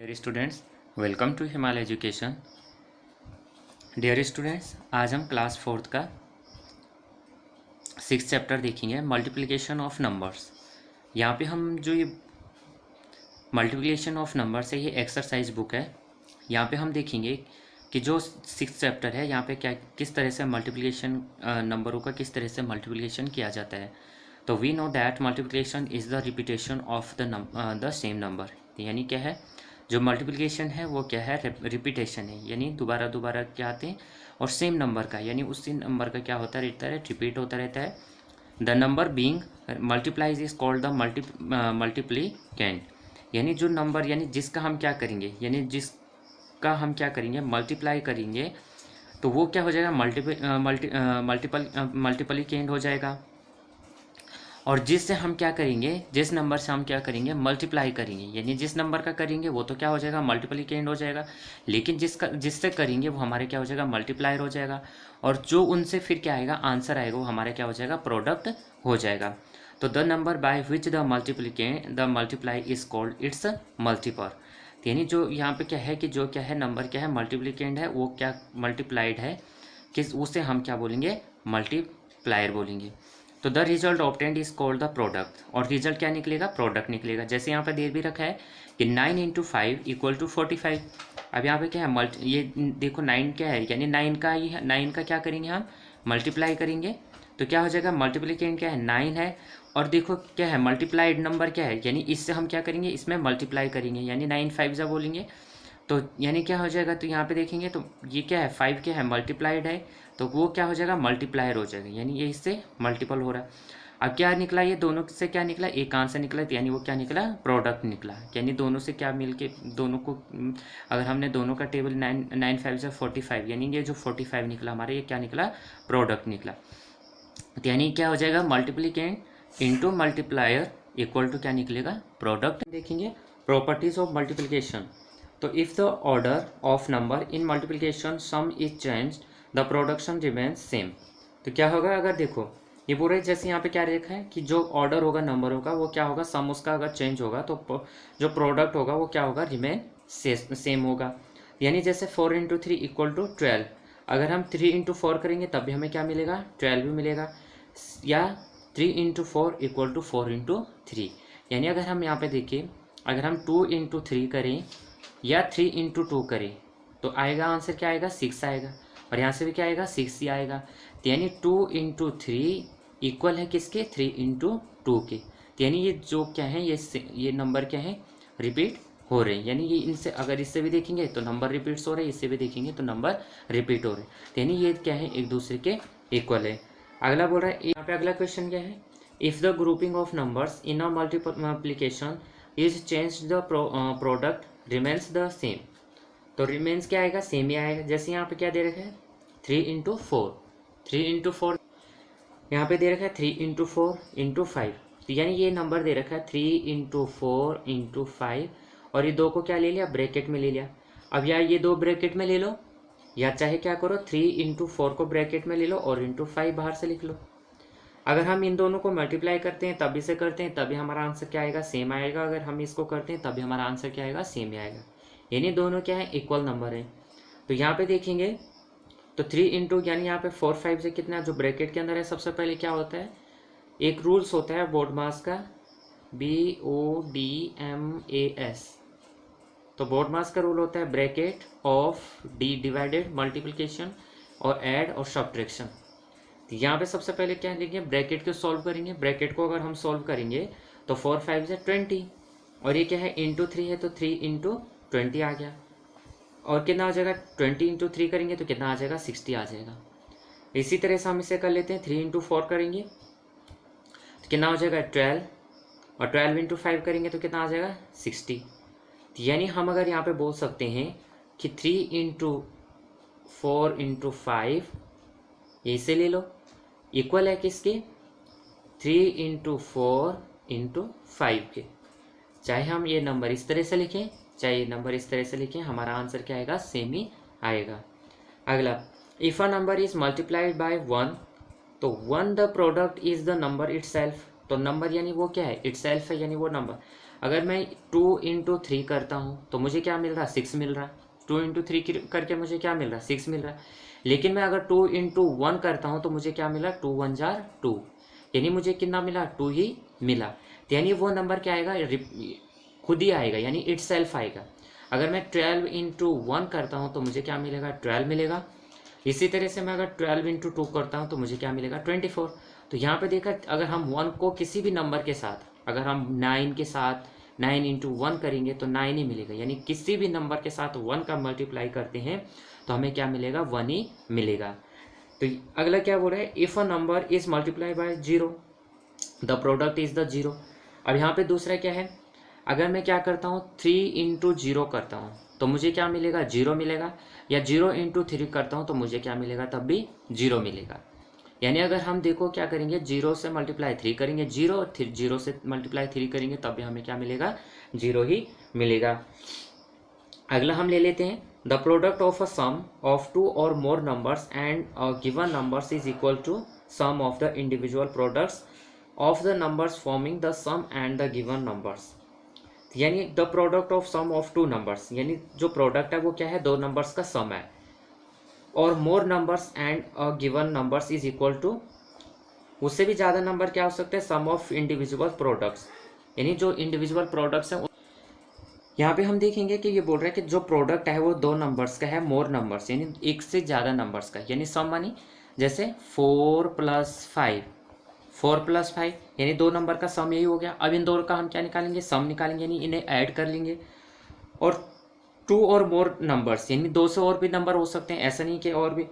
Dear students, welcome to Himalaya education. Dear students, आज हम class fourth का 6th चैप्टर देखेंगे, मल्टीप्लिकेशन ऑफ नंबर्स। यहाँ पे हम जो ये मल्टीप्लिकेशन ऑफ नंबर्स है, ये एक्सरसाइज बुक है। यहाँ पे हम देखेंगे कि जो 6th चैप्टर है, यहाँ पे क्या किस तरह से मल्टीप्लिकेशन नंबरों का किस तरह से मल्टीप्लिकेशन किया जाता है। तो we know that multiplication is the repetition of the same number. यानी क्या है, जो मल्टीप्लिकेशन है वो क्या है, रिपीटेशन है, यानी दोबारा दोबारा क्या आते हैं, और सेम नंबर का यानी उसी नंबर का क्या होता रहता है, रिपीट होता रहता है। The number being multiplies is called the multiplicand. यानी जो नंबर यानी जिसका हम क्या करेंगे, यानी जिसका हम क्या करेंगे, मल्टीप्लाई करेंगे, तो वो क्या हो जाएगा, मल्टीप्लिकेंट हो जाएगा। और जिससे हम क्या करेंगे, जिस नंबर से हम क्या करेंगे, मल्टीप्लाई करेंगे, यानी जिस नंबर का करेंगे वो तो क्या हो जाएगा, मल्टीप्लिकेंट हो जाएगा। लेकिन जिससे करेंगे वो हमारे क्या हो जाएगा, मल्टीप्लायर हो जाएगा। और जो उनसे फिर क्या आएगा, आंसर आएगा, वो हमारे क्या हो जाएगा, प्रोडक्ट हो जाएगा। तो the number by which the multiply is called its multiple. यानी जो यहाँ पे क्या है कि जो क्या है, नंबर क्या है, मल्टीप्लिकेंट है, वो क्या मल्टीप्लाइड है, किस उसे हम क्या बोलेंगे, मल्टीप्लायर बोलेंगे। तो the result obtained is called the product. और रिजल्ट क्या निकलेगा, प्रोडक्ट निकलेगा। जैसे यहाँ पर दे भी रखा है कि 9 × 5 = 45। अब यहाँ पे क्या है, ये देखो 9 क्या है, यानी 9 का ही है, 9 का क्या करेंगे हम, मल्टीप्लाई करेंगे। तो क्या हो जाएगा, मल्टीप्लिकेंट क्या है, 9 है। और देखो क्या है, मल्टीप्लाइड नंबर क्या है, यानी इससे हम क्या करेंगे, इसमें मल्टीप्लाई करेंगे, यानी 9 5 जा बोलेंगे। तो यानी क्या हो जाएगा, तो यहाँ पे देखेंगे तो ये क्या है, 5 क्या है, मल्टीप्लाइड है, तो वो क्या हो जाएगा, मल्टीप्लायर हो जाएगा, यानी ये इससे मल्टीपल हो रहा है। अब क्या निकला, ये दोनों से क्या निकला, एक आंसर निकला, यानी वो क्या निकला, प्रोडक्ट निकला। यानी दोनों से क्या मिलके, दोनों को अगर हमने दोनों का टेबल 9 5 से 45, यानी ये जो 45 निकला हमारे, ये क्या निकला, प्रोडक्ट निकला। तो यानी क्या हो जाएगा, multiplicand into multiplier equal to क्या निकलेगा, प्रोडक्ट। देखेंगे प्रॉपर्टीज ऑफ मल्टीप्लिकेशन। तो if the order of number in multiplication sum is changed the production remains same. तो क्या होगा, अगर देखो ये पूरे जैसे यहाँ पे क्या लिखा है कि जो ऑर्डर होगा नंबरों का वो क्या होगा, सम उसका अगर चेंज होगा तो जो प्रोडक्ट होगा वो क्या होगा, रिमेन सेम होगा। यानी जैसे 4 × 3 = 12। अगर हम 3 × 4 करेंगे तब भी हमें क्या मिलेगा, 12 भी मिलेगा। या 3 × 4 = 4 × 3। यानी अगर हम यहाँ पे देखिए, अगर हम 2 × 3 करें या 3 × 2 करें तो आएगा आंसर क्या आएगा, 6 आएगा। और यहाँ से भी क्या आएगा, 6 ही आएगा। तो यानी 2 × 3 इक्वल है किसके, 3 × 2 के। तो यानी ये जो क्या है, ये नंबर क्या है, रिपीट हो रहे हैं। यानी ये इनसे अगर इससे भी देखेंगे तो नंबर रिपीट्स हो रहे हैं, इससे भी देखेंगे तो नंबर रिपीट हो रहे हैं। तो यानी ये क्या है, एक दूसरे के इक्वल है। अगला बोल रहा है, यहाँ पे अगला क्वेश्चन क्या है, if the grouping of numbers in a multiplication is change the product remains the same. तो रिमेन्स क्या आएगा, सेम ही आएगा। जैसे यहाँ पे क्या दे रखा है, 3 × 4, 3 × 4 यहाँ पे दे रखा है 3 × 4 × 5। तो यानी ये नंबर दे रखा है 3 × 4 × 5, और ये दो को क्या ले लिया, ब्रैकेट में ले लिया। अब यार ये दो ब्रैकेट में ले लो, या चाहे क्या करो, 3 × 4 को ब्रैकेट में ले लो और × 5 बाहर से लिख लो। अगर हम इन दोनों को मल्टीप्लाई करते हैं तभी से करते हैं तभी हमारा आंसर क्या आएगा, सेम आएगा। अगर हम इसको करते हैं तभी हमारा आंसर क्या आएगा, सेम ही आएगा। यानी दोनों क्या है, इक्वल नंबर है। तो यहाँ पे देखेंगे तो 3 × यानी यहाँ पे 4 5 से कितना, जो ब्रैकेट के अंदर है, सबसे पहले क्या होता है, एक रूल्स होता है बोर्डमास का, BODMAS। तो बोर्डमास का रूल होता है ब्रैकेट ऑफ डिवाइडेड मल्टीप्लिकेशन और ऐड और सब्ट्रैक्शन। तो यहाँ पे सबसे पहले क्या लिखेंगे, ब्रैकेट को सॉल्व करेंगे। ब्रैकेट को अगर हम सॉल्व करेंगे तो 4 5 से 20, और ये क्या है, × 3 है, तो 3 × 20 आ गया। और कितना आ जाएगा, 20 × 3 करेंगे तो कितना आ जाएगा, 60 आ जाएगा। इसी तरह से हम इसे कर लेते हैं, 3 × 4 करेंगे तो कितना हो जाएगा, 12, और 12 × 5 करेंगे तो कितना आ जाएगा, 60। यानी हम अगर यहाँ पे बोल सकते हैं कि 3 × 4 × 5 इसे ले लो, इक्वल है किसके, 3 × 4 × 5 के। चाहे हम ये नंबर इस तरह से लिखें, चाहे ये नंबर इस तरह से लिखें, हमारा आंसर क्या आएगा, सेम ही आएगा। अगला, if a number is multiplied bye 1, तो 1 the product is the number itself. तो नंबर यानी वो क्या है, इटसेल्फ है, यानी वो नंबर। अगर मैं 2 इंटू 3 करता हूँ तो मुझे क्या मिल रहा है, 6 मिल रहा है। 2 इंटू 3 करके मुझे क्या मिल रहा है, 6 मिल रहा है। लेकिन मैं अगर 2 इंटू 1 करता हूँ तो मुझे क्या मिला, 2 1 जार 2, यानी मुझे कितना मिला, 2 ही मिला। तो यानी वो नंबर क्या आएगा, खुद ही आएगा, यानी इट सेल्फ आएगा। अगर मैं 12 इंटू 1 करता हूँ तो मुझे क्या मिलेगा, 12 मिलेगा। इसी तरह से मैं अगर 12 इंटू 2 करता हूँ तो मुझे क्या मिलेगा, 24। तो यहाँ पे देखा, अगर हम 1 को किसी भी नंबर के साथ, अगर हम 9 के साथ 9 इंटू 1 करेंगे तो 9 ही मिलेगा, यानी किसी भी नंबर के साथ 1 का मल्टीप्लाई करते हैं तो हमें क्या मिलेगा, 1 ही मिलेगा। तो अगला क्या बोल रहा है, if a number is multiply by 0 the product is the 0। अब यहाँ पे दूसरा क्या है, अगर मैं क्या करता हूँ 3 इंटू 0 करता हूँ तो मुझे क्या मिलेगा, 0 मिलेगा। या 0 इंटू 3 करता हूँ तो मुझे क्या मिलेगा, तब भी 0 मिलेगा। यानी अगर हम देखो क्या करेंगे, 0 से मल्टीप्लाई 3 करेंगे 0, और फिर 0 से मल्टीप्लाई 3 करेंगे तब भी हमें क्या मिलेगा, 0 ही मिलेगा। अगला हम ले लेते हैं, the product of a sum of 2 or more numbers and given numbers is equal to sum of the individual products of the numbers forming the sum and the given numbers. यानी the product of sum of 2 numbers, यानी जो product है वो क्या है, 2 numbers का sum है, और more numbers and a given numbers is equal to, उससे भी ज़्यादा नंबर क्या हो सकते हैं, सम ऑफ इंडिविजुअल प्रोडक्ट्स, यानी जो इंडिविजुअल प्रोडक्ट्स हैं। यहाँ पे हम देखेंगे कि ये बोल रहा है कि जो प्रोडक्ट है वो 2 नंबर्स का है, मोर नंबर्स यानी एक से ज़्यादा नंबर्स का, यानी सम मानी जैसे 4 + 5, 4 + 5 यानी 2 नंबर का सम यही हो गया। अब इन दोनों का हम क्या निकालेंगे, सम निकालेंगे, यानी इन्हें ऐड कर लेंगे। और 2 और मोर नंबर्स यानी 2 से और भी नंबर हो सकते हैं, ऐसा नहीं कि और भी।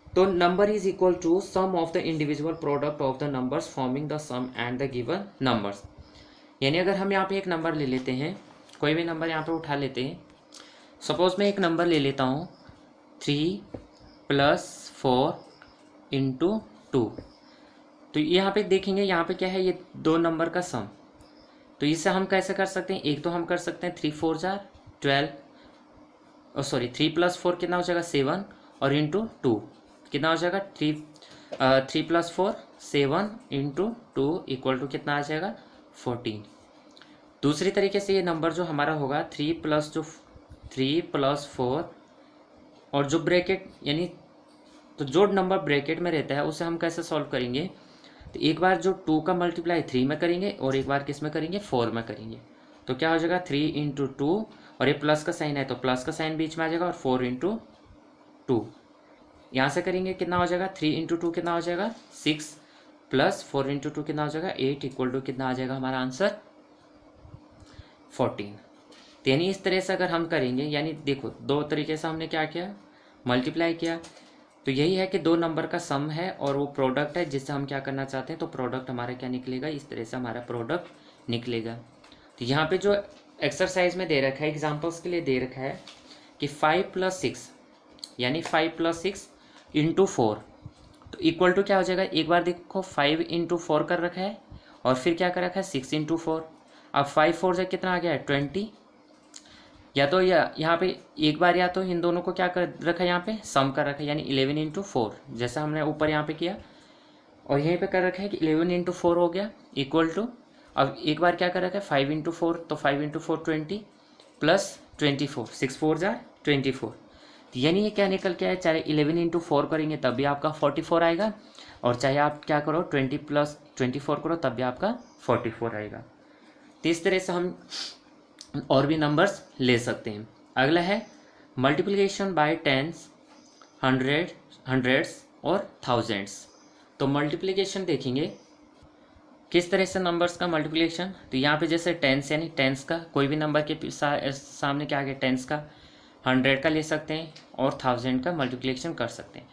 तो number is equal to sum of the individual product of the numbers forming the sum and the given numbers. यानी अगर हम यहाँ पे एक नंबर ले लेते हैं, कोई भी नंबर यहाँ पे उठा लेते हैं, सपोज मैं एक नंबर ले लेता हूँ 3 + 4 × 2। तो यहाँ पे देखेंगे, यहाँ पे क्या है, ये 2 नंबर का सम। तो इसे हम कैसे कर सकते हैं, एक तो हम कर सकते हैं 3 4 जार 12, सॉरी 3 + 4 कितना हो जाएगा 7, और इंटू 2 कितना हो जाएगा 3 + 4 7 × 2 इक्वल टू कितना आ जाएगा 14। दूसरी तरीके से ये नंबर जो हमारा होगा 3 + 4 और जो ब्रैकेट यानी, तो जो नंबर ब्रैकेट में रहता है उसे हम कैसे सॉल्व करेंगे, तो एक बार जो 2 का मल्टीप्लाई 3 में करेंगे और एक बार किस में करेंगे, 4 में करेंगे। तो क्या हो जाएगा 3 × 2, और ये प्लस का साइन है तो प्लस का साइन बीच में आ जाएगा, और 4 × 2 यहाँ से करेंगे कितना हो जाएगा, 3 × 2 कितना हो जाएगा 6, प्लस 4 × 2 कितना हो जाएगा 8 इक्वल टू कितना आ जाएगा हमारा आंसर 14। तो यानी इस तरह से अगर हम करेंगे, यानी देखो 2 तरीके से हमने क्या किया, मल्टीप्लाई किया। तो यही है कि 2 नंबर का सम है और वो प्रोडक्ट है जिससे हम क्या करना चाहते हैं, तो प्रोडक्ट हमारा क्या निकलेगा, इस तरह से हमारा प्रोडक्ट निकलेगा। तो यहाँ पे जो एक्सरसाइज में दे रखा है, एग्जांपल्स के लिए दे रखा है कि 5 + 6 यानी 5 + 6 × 4 तो इक्वल टू क्या हो जाएगा, एक बार देखो 5 × 4 कर रखा है और फिर क्या कर रखा है 6 × 4। अब 5 4 से कितना आ गया है 20, या तो यहाँ पे एक बार या तो इन दोनों को क्या कर रखा है, यहाँ पे सम कर रखा है, यानी 11 × 4 जैसा हमने ऊपर यहाँ पे किया, और यहीं पे कर रखा है कि 11 × 4 हो गया इक्वल टू, अब एक बार क्या कर रखा है 5 × 4, तो 5 × 4 20 प्लस 24, 6 4 जार 24। यानी ये क्या निकल के आया, चाहे 11 × 4 करेंगे तब भी आपका 44 आएगा, और चाहे आप क्या करो 20 + 24 करो तब भी आपका 44 आएगा। तो इस तरह से हम और भी नंबर्स ले सकते हैं। अगला है मल्टीप्लिकेशन बाय टेंस, हंड्रेड्स और थाउजेंड्स। तो मल्टीप्लिकेशन देखेंगे किस तरह से नंबर्स का मल्टीप्लिकेशन, तो यहाँ पे जैसे टेंस यानी टेंस का कोई भी नंबर के सामने क्या आ गया टेंस का, 100 का ले सकते हैं और 1000 का मल्टीप्लिकेशन कर सकते हैं।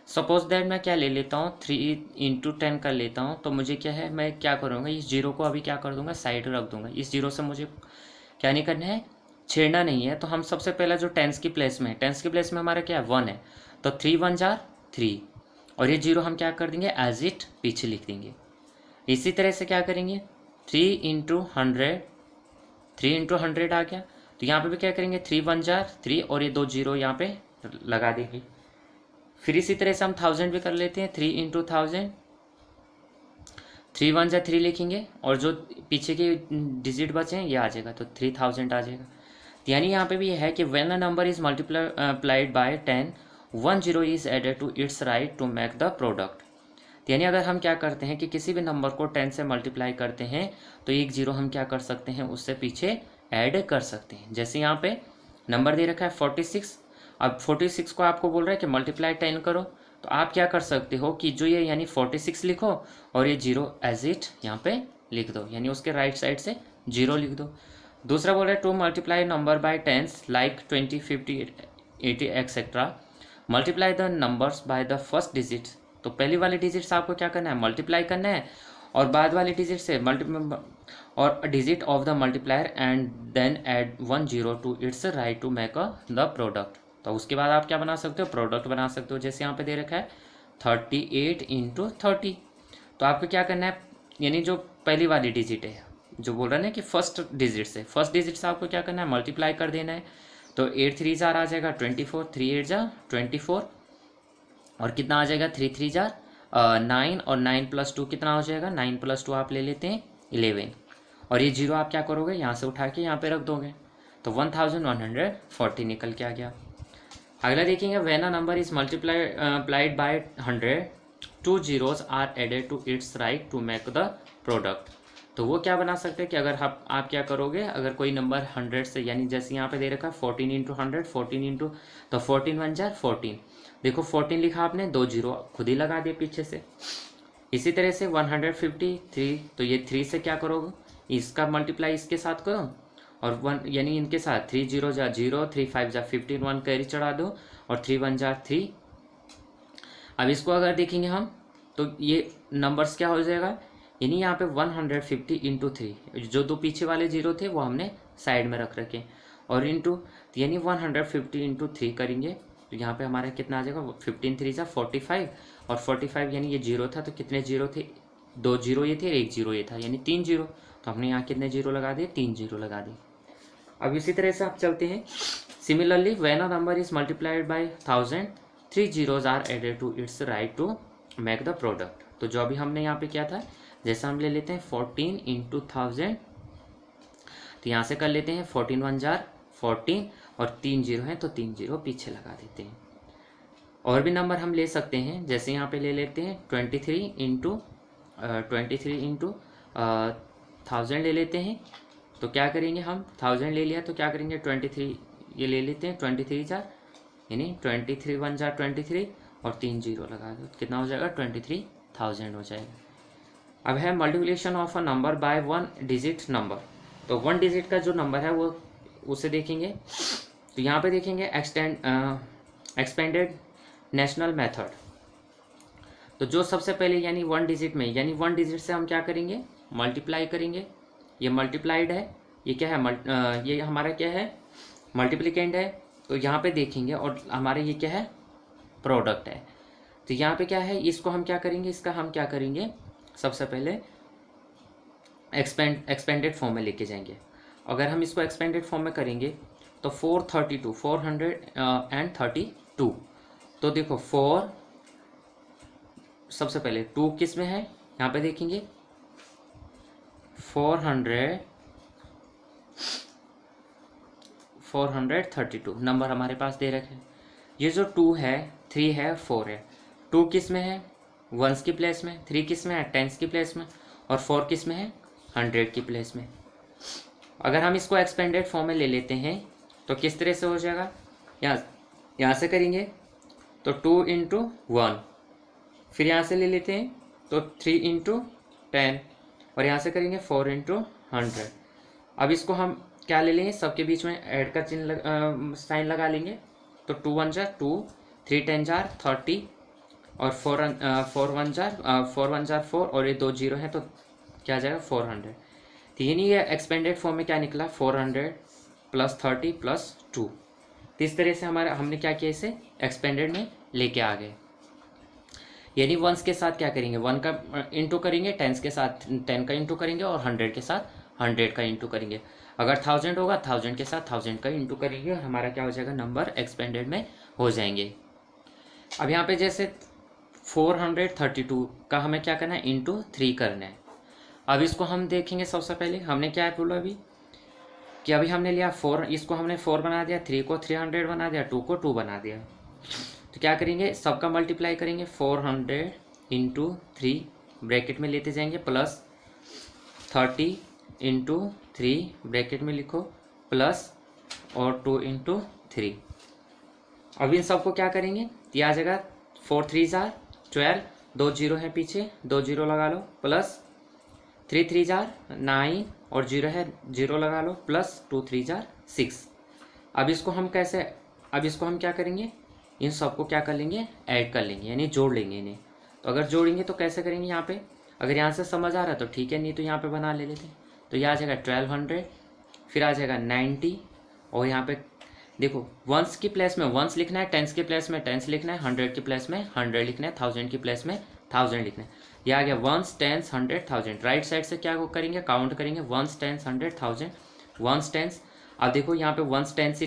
सपोज दैट मैं क्या ले लेता हूँ 3 × 10 कर लेता हूँ, तो मुझे क्या है, मैं क्या करूँगा, इस जीरो को अभी क्या कर दूँगा साइड रख दूँगा। इस जीरो से मुझे क्या नहीं करना है, छेड़ना नहीं है। तो हम सबसे पहला जो टेंस की प्लेस में है, टेंस की प्लेस में हमारा क्या है 1 है, तो 3 1 जार 3, और ये जीरो हम क्या कर देंगे एज इट पीछे लिख देंगे। इसी तरह से क्या करेंगे 3 × 100, 3 × 100 आ गया, तो यहाँ पे भी क्या करेंगे 3 1 जार 3, और ये 2 जीरो यहाँ पे लगा देंगे। फिर इसी तरह से हम 1000 भी कर लेते हैं, 3 × 1000, 3 वन जा 3 लिखेंगे और जो पीछे के डिजिट बचे हैं ये आ जाएगा, तो 3000 आ जाएगा। तो यानी यहाँ पे भी ये है कि when a number is multiplied by 10 1 0 is added to its right to make the product. तो यानी अगर हम क्या करते हैं कि किसी भी नंबर को 10 से मल्टीप्लाई करते हैं तो एक जीरो हम क्या कर सकते हैं, उससे पीछे ऐड कर सकते हैं। जैसे यहाँ पे नंबर दे रखा है 46, अब 46 को आपको बोल रहा है कि मल्टीप्लाई 10 करो, तो आप क्या कर सकते हो कि जो ये यानी 46 लिखो और ये जीरो एज इट यहाँ पे लिख दो, यानी उसके राइट साइड से जीरो लिख दो। दूसरा बोल रहा है to multiply number by tens like 20 50 80 etcetera, multiply the numbers by the first digit. तो पहली वाली डिजिट से आपको क्या करना है, मल्टीप्लाई करना है, और बाद वाली डिजिट से और digit of the multiplier and then add 1 0 to its right to make the product. तो उसके बाद आप क्या बना सकते हो, प्रोडक्ट बना सकते हो। जैसे यहाँ पे दे रखा है 38 इंटू 30, तो आपको क्या करना है, यानी जो पहली वाली डिजिट है, जो बोल रहा है ना कि फर्स्ट डिजिट से आपको क्या करना है, मल्टीप्लाई कर देना है। तो 8 3 जार आ जाएगा 24, 3 8 जार 24, और कितना आ जाएगा 3 3 जार 9, और 9 + 2 कितना हो जाएगा, 9 + 2 आप ले लेते हैं 11, और ये जीरो आप क्या करोगे, यहाँ से उठा के यहाँ पे रख दोगे, तो 1140 निकल के आ गया। अगला देखेंगे when a number is multiplied by 100 2 zeros are added to its right to make the product. तो वो क्या बना सकते हैं कि अगर आप क्या करोगे, अगर कोई नंबर 100 से, यानी जैसे यहाँ पे दे रखा है 14 इंटू 100 14 इंटू, तो 14 1 जार 14, देखो 14 लिखा आपने, 2 जीरो खुद ही लगा दिए पीछे से। इसी तरह से 153, तो ये 3 से क्या करोगे, इसका मल्टीप्लाई इसके साथ करो, और 1 यानी इनके साथ 3 0 जा 0 3 5 जा 15 1 कैरी चढ़ा दो, और 3 1 जा 3। अब इसको अगर देखेंगे हम तो ये नंबर्स क्या हो जाएगा, यानी यहाँ पे 150 इंटू 3, जो दो पीछे वाले जीरो थे वो हमने साइड में रख रखे, और इंटू, यानी 150 इंटू 3 करेंगे, तो यहाँ पे हमारा कितना आ जाएगा, 15 3 जा 45, और 45 यानी ये जीरो था, तो कितने जीरो थे, 2 जीरो ये थे, 1 जीरो ये था, यानी 3 जीरो, तो हमने यहाँ कितने जीरो लगा दिए, 3 जीरो लगा दिए। अब इसी तरह से आप चलते हैं, similarly when a number is multiplied by 1000 3 zeros are added to its right to make the product. तो जो अभी हमने यहाँ पे किया था, जैसा हम ले लेते हैं 14 इंटू 1000, तो यहाँ से कर लेते हैं 14 1 जार 14, और 3 जीरो हैं तो 3 जीरो पीछे लगा देते हैं। और भी नंबर हम ले सकते हैं, जैसे यहाँ पे ले लेते हैं 23 इंटू 1000 ले लेते हैं, तो क्या करेंगे हम, 1000 ले लिया तो क्या करेंगे 23 ये ले लेते हैं, 23 जार, यानी 23 1 जार 23, और 3 जीरो लगा दो, कितना हो जाएगा 23,000 हो जाएगा। अब है multiplication of a number by 1 digit number. तो 1 डिजिट का जो नंबर है वो उसे देखेंगे, तो यहाँ पे देखेंगे एक्सपेंडेड नेशनल मेथड। तो जो सबसे पहले यानी 1 डिजिट में, यानी 1 डिजिट से हम क्या करेंगे, मल्टीप्लाई करेंगे, ये मल्टीप्लाइड है, ये क्या है, ये हमारा क्या है, मल्टीप्लिकेंड है, तो यहाँ पे देखेंगे, और हमारे ये क्या है, प्रोडक्ट है। तो यहाँ पे क्या है, इसको हम क्या करेंगे, इसका हम क्या करेंगे, सबसे पहले एक्सपेंडेड फॉर्म में लेके जाएंगे। अगर हम इसको एक्सपेंडेड फॉर्म में करेंगे तो 432, तो देखो 4 सबसे पहले 2 किस में है, यहाँ पे देखेंगे 432 नंबर हमारे पास दे रखे हैं। ये जो 2 है 3 है 4 है, 2 किस में है, 1s की प्लेस में, 3 किस में है, 10s की प्लेस में, और 4 किस में है, 100 की प्लेस में। अगर हम इसको एक्सपेंडेड फॉर्म में ले लेते हैं तो किस तरह से हो जाएगा, यहाँ से करेंगे तो 2 इंटू 1, फिर यहाँ से ले लेते हैं तो 3 इंटू 10, और यहाँ से करेंगे 4 इंटू 100। अब इसको हम क्या ले लेंगे, सबके बीच में ऐड का चिन्ह साइन लगा लेंगे, तो 2 1 जार 2, 3 10 जार 30, और 4 1 जार 4, और ये 2 जीरो है तो क्या आ जाएगा 400। तो यानी ये एक्सपेंडेड फॉर्म में क्या निकला, 400 + 30 + 2। तो इस तरह से हमने क्या किया, इसे एक्सपेंडेड में लेके आ गए। यानी 1s के साथ क्या करेंगे, 1 का इंटू करेंगे, 10s के साथ 10 का इंटू करेंगे, और 100 के साथ 100 का इंटू करेंगे। अगर 1000 होगा 1000 के साथ 1000 का इंटू करेंगे, और हमारा क्या हो जाएगा, नंबर एक्सपेंडेड में हो जाएंगे। अब यहाँ पे जैसे 432 का हमें क्या करना है, इंटू 3 करना है, अब इसको हम देखेंगे। सबसे पहले हमने क्या है बोला अभी कि अभी हमने लिया 4, इसको हमने 4 बना दिया, 3 को 300 बना दिया, 2 को 2 बना दिया। तो क्या करेंगे, सबका मल्टीप्लाई करेंगे। 400 इंटू 3 ब्रैकेट में लेते जाएंगे, प्लस 30 इंटू 3 ब्रैकेट में लिखो, प्लस और 2 इंटू 3। अब इन सबको क्या करेंगे, ये आ जाएगा 4 3 जार 12, 2 जीरो है पीछे, 2 जीरो लगा लो, प्लस 3 3 जार 9 और जीरो है, जीरो लगा लो, प्लस 2 3 जार 6। अब इसको हम क्या करेंगे, इन सबको क्या कर लेंगे, ऐड कर लेंगे, यानी जोड़ लेंगे इन्हें। तो अगर जोड़ेंगे तो कैसे करेंगे, यहाँ पे अगर यहाँ से समझ आ रहा है तो ठीक है, नहीं तो यहाँ पे बना ले लेते। तो यह आ जाएगा 1200, फिर आ जाएगा 90, और यहाँ पे देखो वंस की प्लेस में वंस लिखना है, टेंस के प्लेस में टेंस लिखना है, 100 की प्लेस में 100 लिखना है, 1000 की प्लेस में 1000 लिखना है। यह आ गया वंस टेंस 100 1000। राइट साइड से क्या करेंगे, काउंट करेंगे, वंस टेंस 100 1000, वंस टेंस। अब देखो यहाँ पे वंस टेंस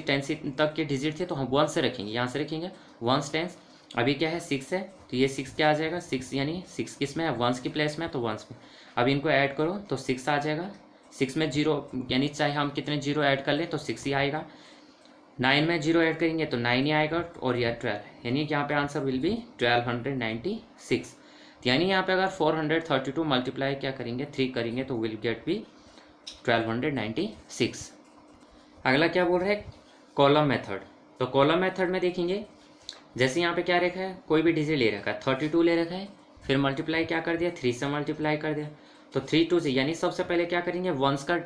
तक के डिजिट थे तो हम वन से रखेंगे, यहाँ से रखेंगे वंस टेंस। अभी क्या है 6 है, तो ये 6 क्या आ जाएगा, 6 यानी 6 किस में है, वंस की प्लेस में, तो वंस में। अब इनको ऐड करो तो 6 आ जाएगा, 6 में जीरो, यानी चाहे हम कितने जीरो ऐड कर लें तो 6 ही आएगा। 9 में जीरो ऐड करेंगे तो 9 ही आएगा, और यह 12, यानी कि यहाँ पे आंसर विल बी 1296। यानी यहाँ पे अगर 432 मल्टीप्लाई क्या करेंगे 3 करेंगे तो विल गेट बी 1296। अगला क्या बोल रहा है, कॉलम मेथड। तो कॉलम मेथड में देखेंगे, जैसे यहाँ पे क्या रखा है, कोई भी डिजिट ले रखा है, 32 ले रखा है, फिर मल्टीप्लाई क्या कर दिया, 3 से मल्टीप्लाई कर दिया। तो 3 2 से, यानी सबसे पहले क्या करेंगे, वंस का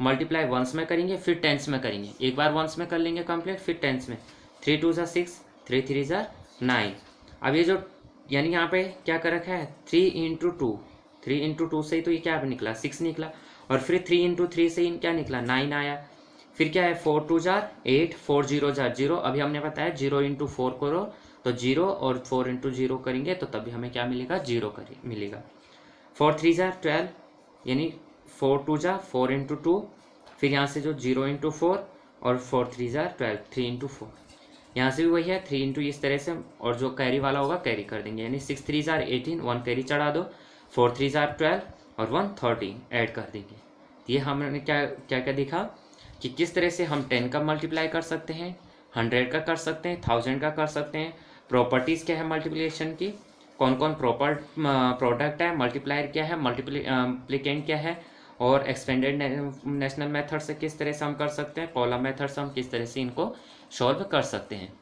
मल्टीप्लाई वंस में करेंगे, फिर टेंस में करेंगे। एक बार वंस में कर लेंगे कंप्लीट, फिर टेंस में। 3 2 6, 3 3 9। अब ये जो, यानी यहाँ पे क्या कर रखा है, 3 इंटू 2, 3 इंटू 2 से ही तो ये क्या निकला, 6 निकला, और फिर 3 इंटू 3 से क्या निकला, 9 आया। फिर क्या है, 4 2 जार 8, 4 0 जार 0। अभी हमने बताया 0 इंटू 4 करो तो 0, और 4 इंटू 0 करेंगे तो तभी हमें क्या मिलेगा, 0 मिलेगा। 4 3 जार 12, यानी 4 2 जार 4 इंटू 2, फिर यहाँ से जो 0 इंटू 4, और 4 3 जार 12, 3 इंटू 4। यहाँ से भी वही है, 3 इंटू इस तरह से, और जो कैरी वाला होगा कैरी कर देंगे, यानी 6 3 जार 18, 1 कैरी चढ़ा दो, 4 3 जार 12 और 1 13 ऐड कर देंगे। ये हमने क्या क्या क्या देखा कि किस तरह से हम 10 का मल्टीप्लाई कर सकते हैं, 100 का कर सकते हैं, 1000 का कर सकते हैं। प्रॉपर्टीज़ क्या है मल्टीप्लिकेशन की, कौन कौन प्रोडक्ट है, मल्टीप्लायर क्या है, मल्टीप्लिकेंट क्या है, और एक्सपेंडेड नेशनल मेथड से किस तरह से हम कर सकते हैं, कॉलम मेथड से हम किस तरह से इनको सॉल्व कर सकते हैं।